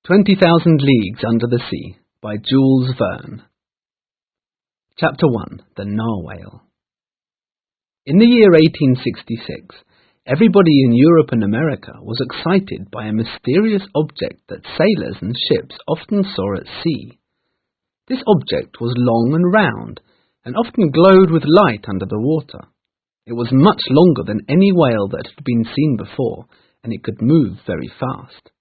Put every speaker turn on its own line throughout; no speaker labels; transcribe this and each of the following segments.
20,000 Leagues Under the Sea by Jules Verne. Chapter 1. The Narwhale. In the year 1866, everybody in Europe and America was excited by a mysterious object that sailors and ships often saw at sea. This object was long and round, and often glowed with light under the water. It was much longer than any whale that had been seen before, and it could move very fast.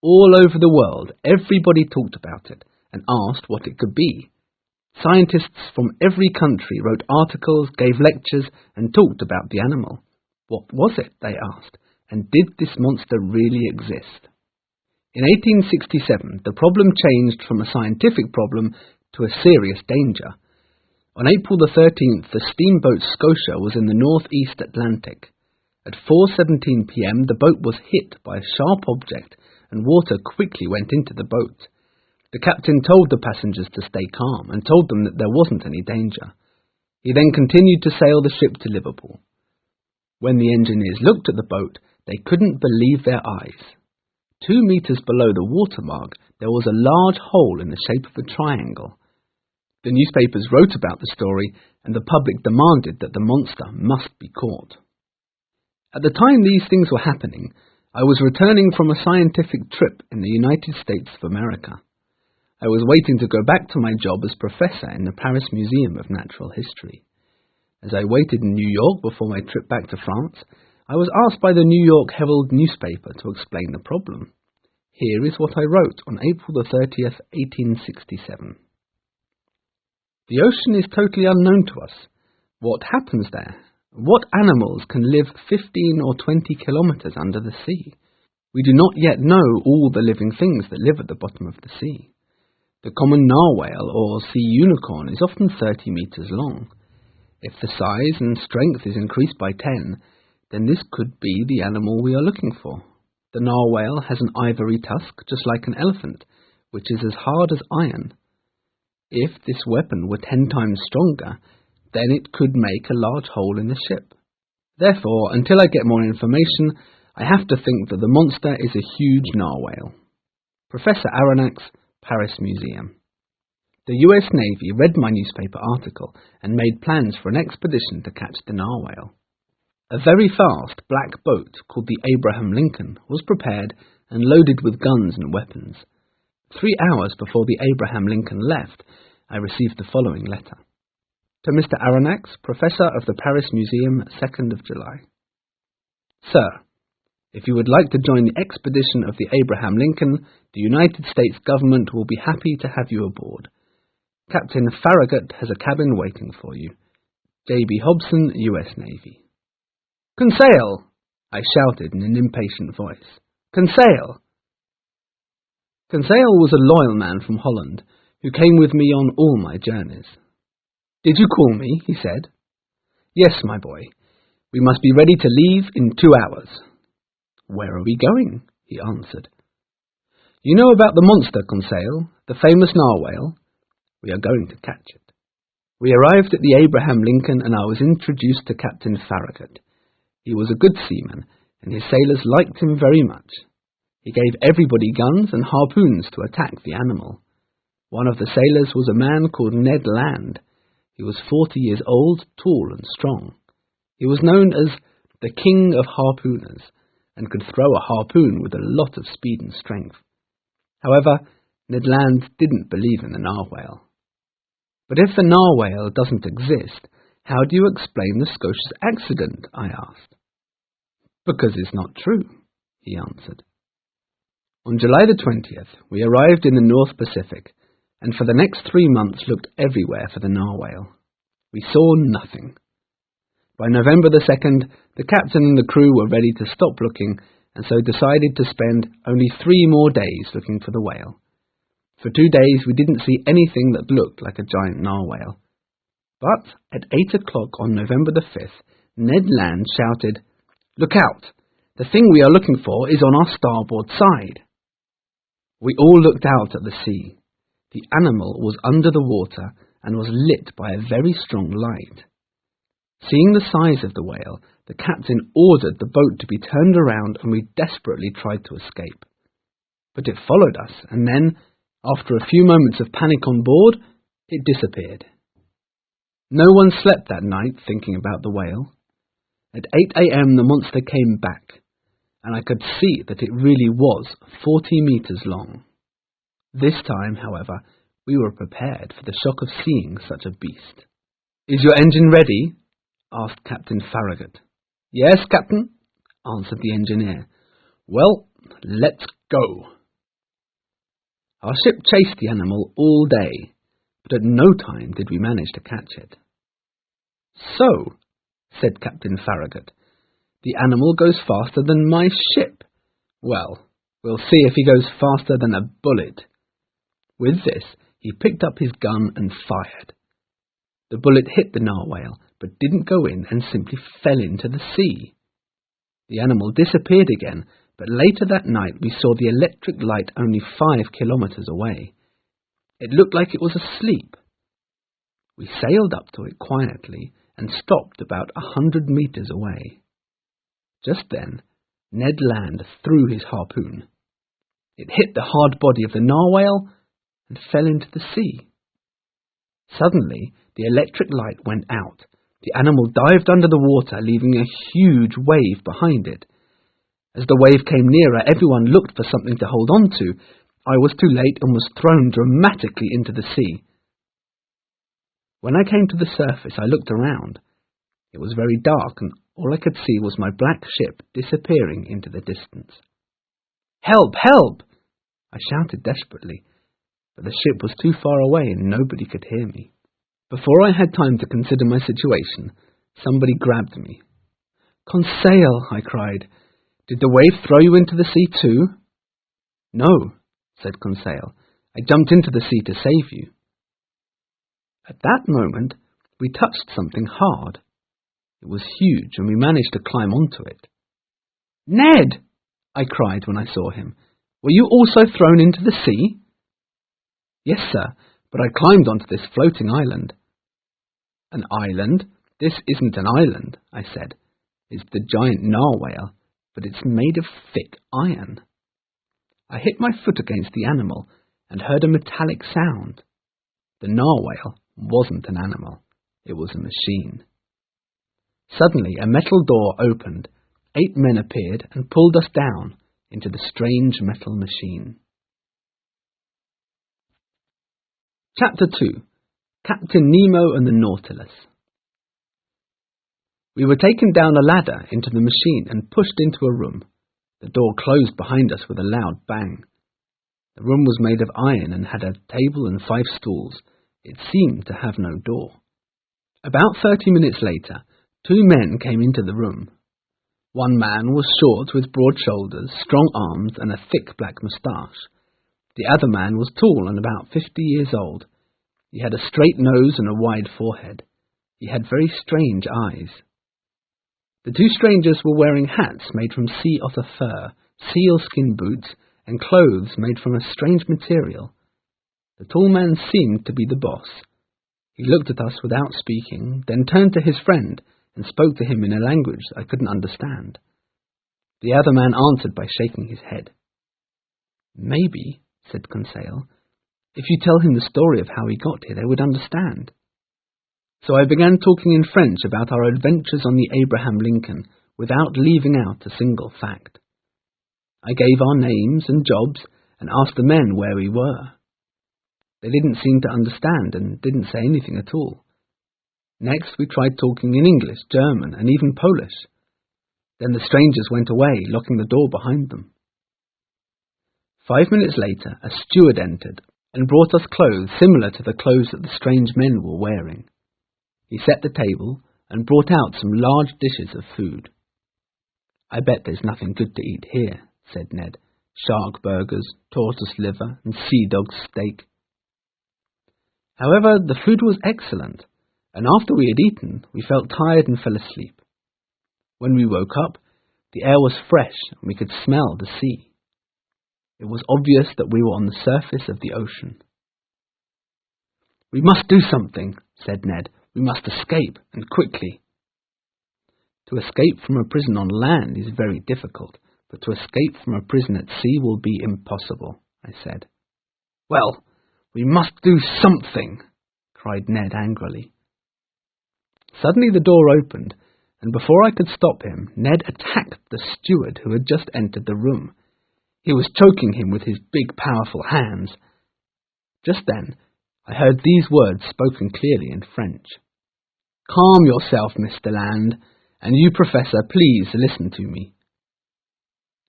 All over the world, everybody talked about it and asked what it could be. Scientists from every country wrote articles, gave lectures, and talked about the animal. What was it, they asked, and did this monster really exist? In 1867, the problem changed from a scientific problem to a serious danger. On April the 13th, the steamboat Scotia was in the northeast Atlantic. At 4:17 p.m., the boat was hit by a sharp object, and water quickly went into the boat. The captain told the passengers to stay calm and told them that there wasn't any danger. He then continued to sail the ship to Liverpool. When the engineers looked at the boat, they couldn't believe their eyes. 2 meters below the watermark, there was a large hole in the shape of a triangle. The newspapers wrote about the story, and the public demanded that the monster must be caught. At the time these things were happening, I was returning from a scientific trip in the United States of America. I was waiting to go back to my job as professor in the Paris Museum of Natural History. As I waited in New York before my trip back to France, I was asked by the New York Herald newspaper to explain the problem. Here is what I wrote on April the 30th, 1867. The ocean is totally unknown to us. What happens there? What animals can live 15 or 20 kilometers under the sea? We do not yet know all the living things that live at the bottom of the sea. The common narwhale or sea unicorn is often 30 meters long. If the size and strength is increased by 10, then this could be the animal we are looking for. The narwhale has an ivory tusk just like an elephant, which is as hard as iron. If this weapon were 10 times stronger, then it could make a large hole in the ship. Therefore, until I get more information, I have to think that the monster is a huge narwhale. Professor Aronnax, Paris Museum. The US Navy read my newspaper article and made plans for an expedition to catch the narwhale. A very fast black boat called the Abraham Lincoln was prepared and loaded with guns and weapons. 3 hours before the Abraham Lincoln left, I received the following letter. To Mr. Aronnax, Professor of the Paris Museum, 2nd of July. Sir, if you would like to join the expedition of the Abraham Lincoln, the United States government will be happy to have you aboard. Captain Farragut has a cabin waiting for you. J.B. Hobson, U.S. Navy. Conseil! I shouted in an impatient voice. Conseil! Conseil was a loyal man from Holland, who came with me on all my journeys. Did you call me? He said. Yes, my boy. We must be ready to leave in 2 hours. Where are we going? He answered. You know about the monster, Conseil, the famous narwhale? We are going to catch it. We arrived at the Abraham Lincoln and I was introduced to Captain Farragut. He was a good seaman and his sailors liked him very much. He gave everybody guns and harpoons to attack the animal. One of the sailors was a man called Ned Land. He was 40 years old, tall and strong. He was known as the King of Harpooners, and could throw a harpoon with a lot of speed and strength. However, Ned Land didn't believe in the narwhale. But if the narwhale doesn't exist, how do you explain the Scotia's accident? I asked. Because it's not true, he answered. On July the 20th, we arrived in the North Pacific, and for the next 3 months looked everywhere for the narwhale. We saw nothing. By November the 2nd, the captain and the crew were ready to stop looking, and so decided to spend only 3 more days looking for the whale. For 2 days we didn't see anything that looked like a giant narwhale. But at 8 o'clock on November the 5th, Ned Land shouted, Look out! The thing we are looking for is on our starboard side. We all looked out at the sea. The animal was under the water and was lit by a very strong light. Seeing the size of the whale, the captain ordered the boat to be turned around and we desperately tried to escape. But it followed us, and then, after a few moments of panic on board, it disappeared. No one slept that night thinking about the whale. At 8 a.m. the monster came back, and I could see that it really was 40 meters long. This time, however, we were prepared for the shock of seeing such a beast. "Is your engine ready?" asked Captain Farragut. "Yes, Captain," answered the engineer. "Well, let's go." Our ship chased the animal all day, but at no time did we manage to catch it. "So," said Captain Farragut, "the animal goes faster than my ship. Well, we'll see if he goes faster than a bullet." With this, he picked up his gun and fired. The bullet hit the narwhale, but didn't go in and simply fell into the sea. The animal disappeared again, but later that night we saw the electric light only 5 kilometers away. It looked like it was asleep. We sailed up to it quietly and stopped about 100 meters away. Just then, Ned Land threw his harpoon. It hit the hard body of the narwhale and fell into the sea. Suddenly, the electric light went out. The animal dived under the water, leaving a huge wave behind it. As the wave came nearer, everyone looked for something to hold on to. I was too late and was thrown dramatically into the sea. When I came to the surface, I looked around. It was very dark, and all I could see was my black ship disappearing into the distance. "Help! Help!" I shouted desperately, but the ship was too far away and nobody could hear me. Before I had time to consider my situation, somebody grabbed me. "Conseil," I cried, "did the wave throw you into the sea too?" "No," said Conseil. "I jumped into the sea to save you." At that moment, we touched something hard. It was huge, and we managed to climb onto it. "Ned!" I cried when I saw him. "Were you also thrown into the sea?" "Yes, sir, but I climbed onto this floating island." "An island? This isn't an island," I said. "It's the giant narwhale, but it's made of thick iron." I hit my foot against the animal and heard a metallic sound. The narwhale wasn't an animal, it was a machine. Suddenly a metal door opened, 8 men appeared and pulled us down into the strange metal machine. Chapter 2. Captain Nemo and the Nautilus. We were taken down a ladder into the machine and pushed into a room. The door closed behind us with a loud bang. The room was made of iron and had a table and 5 stools. It seemed to have no door. About 30 minutes later, 2 men came into the room. One man was short with broad shoulders, strong arms, and a thick black moustache. The other man was tall and about 50 years old. He had a straight nose and a wide forehead. He had very strange eyes. The 2 strangers were wearing hats made from sea otter fur, sealskin boots, and clothes made from a strange material. The tall man seemed to be the boss. He looked at us without speaking, then turned to his friend and spoke to him in a language I couldn't understand. The other man answered by shaking his head. "Maybe," said Conseil, "if you tell him the story of how he got here, they would understand." So I began talking in French about our adventures on the Abraham Lincoln, without leaving out a single fact. I gave our names and jobs, and asked the men where we were. They didn't seem to understand, and didn't say anything at all. Next we tried talking in English, German, and even Polish. Then the strangers went away, locking the door behind them. 5 minutes later, a steward entered, and brought us clothes similar to the clothes that the strange men were wearing. He set the table and brought out some large dishes of food. "I bet there's nothing good to eat here," said Ned. "Shark burgers, tortoise liver, and sea dog steak." However, the food was excellent, and after we had eaten, we felt tired and fell asleep. When we woke up, the air was fresh and we could smell the sea. It was obvious that we were on the surface of the ocean. "We must do something," said Ned. "We must escape, and quickly." To escape from a prison on land is very difficult. but to escape from a prison at sea will be impossible, I said. Well, we must do something, cried Ned angrily. Suddenly the door opened, and before I could stop him, Ned attacked the steward who had just entered the room. He was choking him with his big, powerful hands. Just then, I heard these words spoken clearly in French. Calm yourself, Mr. Land, and you, Professor, please listen to me.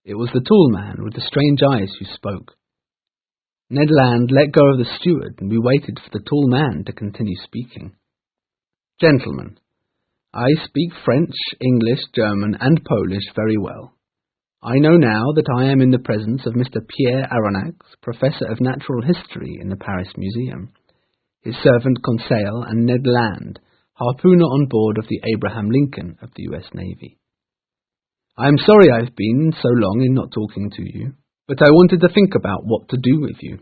It was the tall man with the strange eyes who spoke. Ned Land let go of the steward, and we waited for the tall man to continue speaking. Gentlemen, I speak French, English, German, and Polish very well. I know now that I am in the presence of Mr. Pierre Aronnax, Professor of Natural History in the Paris Museum, his servant Conseil, and Ned Land, harpooner on board of the Abraham Lincoln of the U.S. Navy. I am sorry I've been so long in not talking to you, but I wanted to think about what to do with you.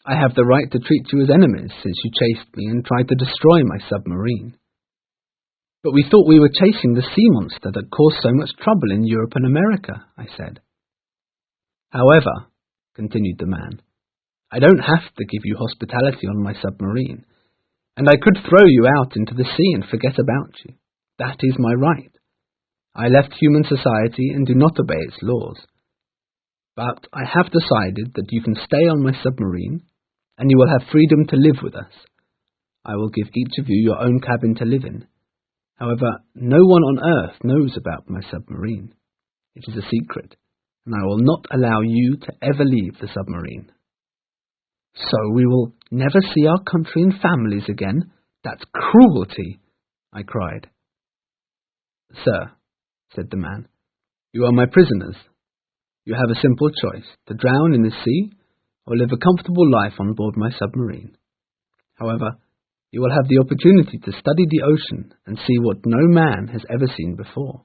I have the right to treat you as enemies since you chased me and tried to destroy my submarine. But we thought we were chasing the sea monster that caused so much trouble in Europe and America, I said. However, continued the man, I don't have to give you hospitality on my submarine, and I could throw you out into the sea and forget about you. That is my right. I left human society and do not obey its laws. But I have decided that you can stay on my submarine, and you will have freedom to live with us. I will give each of you your own cabin to live in. However, no one on Earth knows about my submarine. It is a secret, and I will not allow you to ever leave the submarine. So we will never see our country and families again? That's cruelty, I cried. Sir, said the man, you are my prisoners. You have a simple choice, to drown in the sea or live a comfortable life on board my submarine. However, you will have the opportunity to study the ocean and see what no man has ever seen before.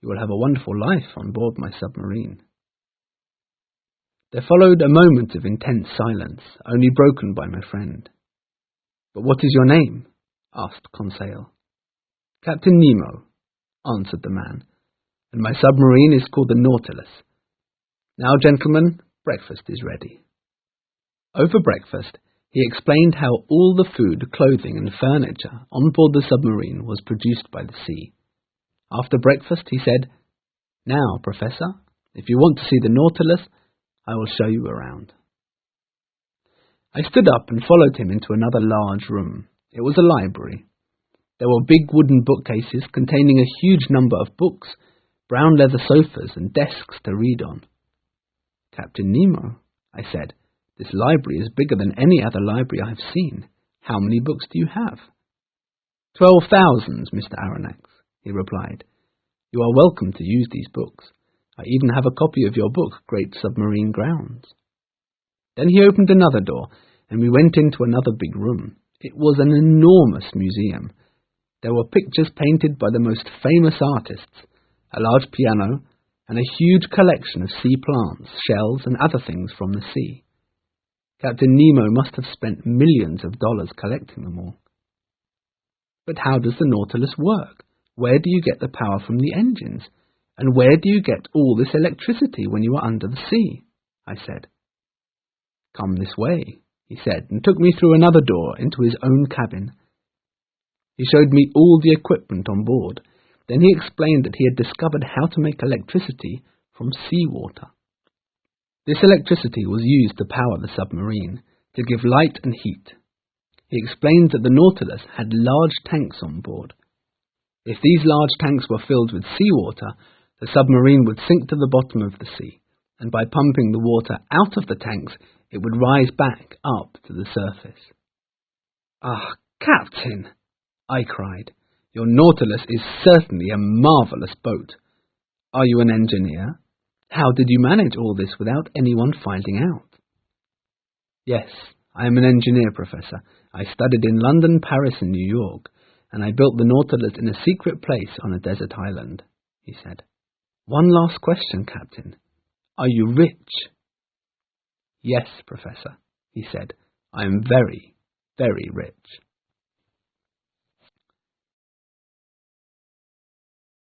You will have a wonderful life on board my submarine. There followed a moment of intense silence, only broken by my friend. But what is your name? Asked Conseil. Captain Nemo, answered the man, and my submarine is called the Nautilus. Now, gentlemen, breakfast is ready. Over breakfast, he explained how all the food, clothing, and furniture on board the submarine was produced by the sea. After breakfast, he said, Now, Professor, if you want to see the Nautilus, I will show you around. I stood up and followed him into another large room. It was a library. There were big wooden bookcases containing a huge number of books, brown leather sofas, and desks to read on. Captain Nemo, I said, this library is bigger than any other library I have seen. How many books do you have? 12,000, Mr. Aronnax, he replied. You are welcome to use these books. I even have a copy of your book, Great Submarine Grounds. Then he opened another door, and we went into another big room. It was an enormous museum. There were pictures painted by the most famous artists, a large piano, and a huge collection of sea plants, shells, and other things from the sea. Captain Nemo must have spent millions of dollars collecting them all. But how does the Nautilus work? Where do you get the power from the engines? And where do you get all this electricity when you are under the sea? I said. Come this way, he said, and took me through another door into his own cabin. He showed me all the equipment on board. Then he explained that he had discovered how to make electricity from seawater. This electricity was used to power the submarine, to give light and heat. He explained that the Nautilus had large tanks on board. If these large tanks were filled with seawater, the submarine would sink to the bottom of the sea, and by pumping the water out of the tanks, it would rise back up to the surface. Ah, Captain, I cried, your Nautilus is certainly a marvellous boat. Are you an engineer? How did you manage all this without anyone finding out? Yes, I am an engineer, Professor. I studied in London, Paris, and New York, and I built the Nautilus in a secret place on a desert island, he said. One last question, Captain. Are you rich? Yes, Professor, he said. I am very, very rich.